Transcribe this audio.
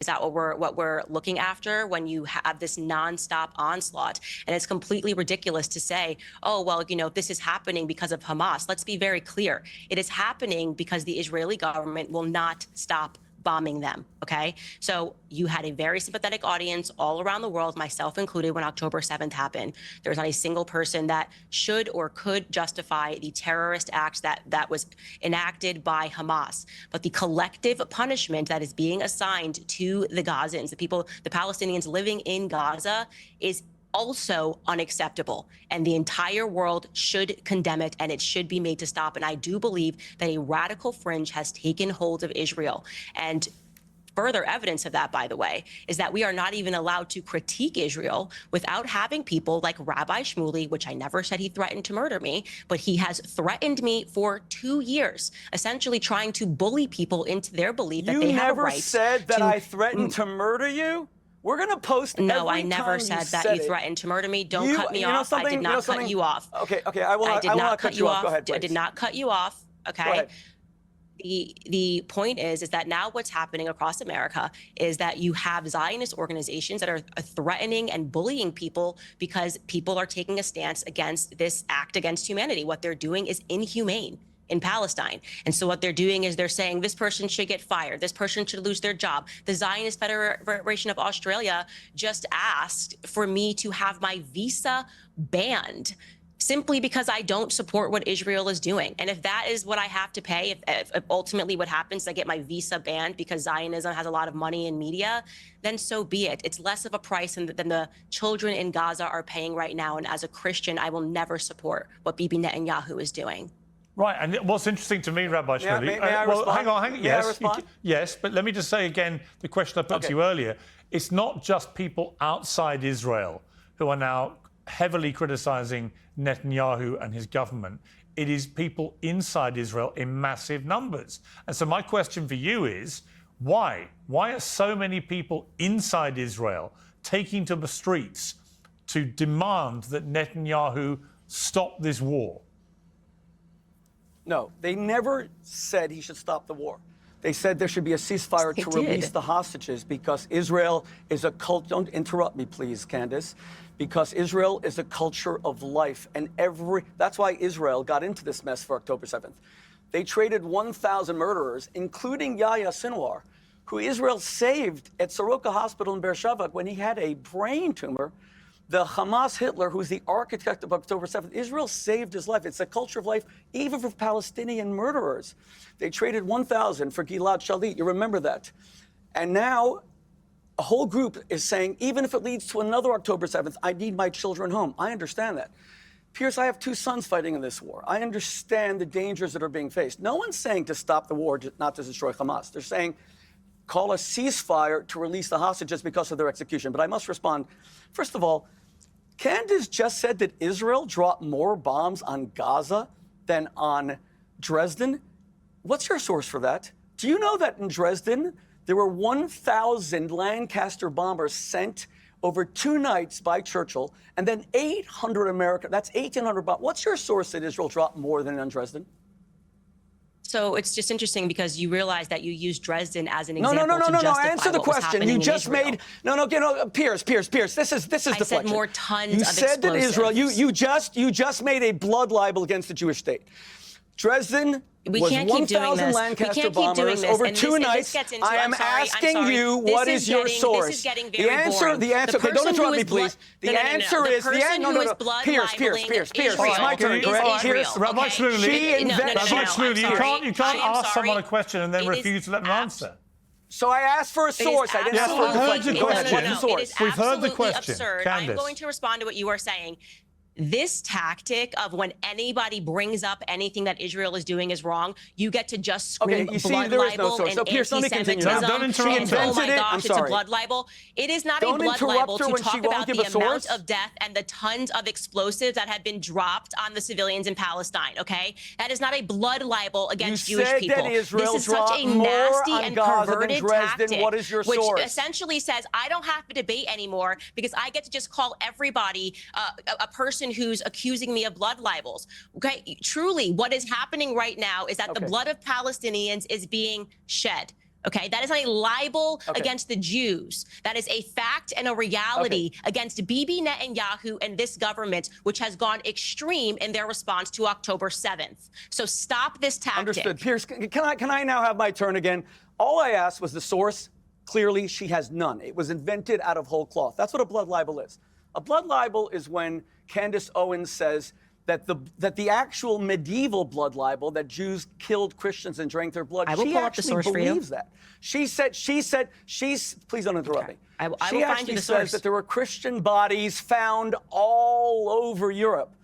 Is that what we're looking after when you have this nonstop onslaught? And it's completely ridiculous to say, oh, well, this is happening because of Hamas. Let's be very clear. It is happening because the Israeli government will not stop bombing them, okay? So you had a very sympathetic audience all around the world, myself included, when October 7th happened. There was not a single person that should or could justify the terrorist acts that was enacted by Hamas. But the collective punishment that is being assigned to the Gazans, the Palestinians living in Gaza, is also unacceptable, and the entire world should condemn it, and it should be made to stop. And I do believe that a radical fringe has taken hold of Israel. And further evidence of that, by the way, is that we are not even allowed to critique Israel without having people like Rabbi Shmuley, which I never said he threatened to murder me, but he has threatened me for 2 years, essentially trying to bully people into their belief that they have a right. You never said that I threatened to murder you? We're going to post every No, I never said that you threatened to murder me. Don't cut me off. I did not cut you off. Okay, I will not cut you off. Go ahead, please. I did not cut you off, okay? The point is that now what's happening across America is that you have Zionist organizations that are threatening and bullying people because people are taking a stance against this act against humanity. What they're doing is inhumane in Palestine. And so what they're doing is they're saying this person should get fired, this person should lose their job. The Zionist Federation of Australia just asked for me to have my visa banned simply because I don't support what Israel is doing. And if that is what I have to pay, if ultimately what happens, I get my visa banned because Zionism has a lot of money in media, then so be it. It's less of a price than the children in Gaza are paying right now. And as a Christian, I will never support what Bibi Netanyahu is doing. Right, and what's interesting to me, Rabbi Shmuley... May I respond? Hang on. Yes, but let me just say again the question I put to you earlier. It's not just people outside Israel who are now heavily criticising Netanyahu and his government. It is people inside Israel in massive numbers. And so my question for you is, why? Why are so many people inside Israel taking to the streets to demand that Netanyahu stop this war? No, they never said he should stop the war. They said there should be a ceasefire to release the hostages because Israel is a cult. Don't interrupt me, please, Candace. Because Israel is a culture of life. And that's why Israel got into this mess for October 7th. They traded 1,000 murderers, including Yahya Sinwar, who Israel saved at Soroka Hospital in Beersheba when he had a brain tumor. The Hamas Hitler, who's the architect of October 7th, Israel saved his life. It's a culture of life, even for Palestinian murderers. They traded 1,000 for Gilad Shalit. You remember that. And now a whole group is saying, even if it leads to another October 7th, I need my children home. I understand that. Pierce, I have 2 sons fighting in this war. I understand the dangers that are being faced. No one's saying to stop the war, not to destroy Hamas. They're saying call a ceasefire to release the hostages because of their execution. But I must respond. First of all, Candace just said that Israel dropped more bombs on Gaza than on Dresden. What's your source for that? Do you know that in Dresden, there were 1,000 Lancaster bombers sent over 2 nights by Churchill, and then 800 American, that's 1,800 bombs. What's your source that Israel dropped more than on Dresden? So it's just interesting because you realize that you use Dresden as an example to justify answer the what was question. You just Israel. made Pierce. This is deflection. I said more tons you of said explosives. That Israel. You just made a blood libel against the Jewish state. Dresden was 1,000 Lancaster bombers over 2 nights. I am asking you, what is your source? This is getting very boring. The answer. Okay, don't interrupt me, please. The answer is Pierce. It's my turn. Pierce, Rabbi Shmuley, you can't ask someone a question and then refuse to let them answer. So I asked for a source. I didn't ask for a deflection. Go ahead. What's the source? We've heard the question. Absurd. I'm going to respond to what you are saying. This tactic of when anybody brings up anything that Israel is doing is wrong, you get to just scream blood libel and anti-Semitism. Don't interrupt her. Oh my gosh, it's a blood libel. It is not a blood libel to talk about the amount of death and the tons of explosives that have been dropped on the civilians in Palestine, okay? That is not a blood libel against Jewish people. This is such a nasty and perverted tactic, what is your which source? essentially says, I don't have to debate anymore because I get to just call everybody a person who's accusing me of blood libels. Okay, truly, what is happening right now is that the blood of Palestinians is being shed. Okay, that is not a libel against the Jews. That is a fact and a reality against Bibi Netanyahu and this government, which has gone extreme in their response to October 7th. So stop this tactic. Understood. Pierce, can I now have my turn again? All I asked was the source. Clearly, she has none. It was invented out of whole cloth. That's what a blood libel is. A blood libel is when Candace Owens says that the actual medieval blood libel, that Jews killed Christians and drank their blood, I will she pull up the actually source for you. believes that. She's please don't interrupt me. I will She find actually you the says source. that there were Christian bodies found all over Europe.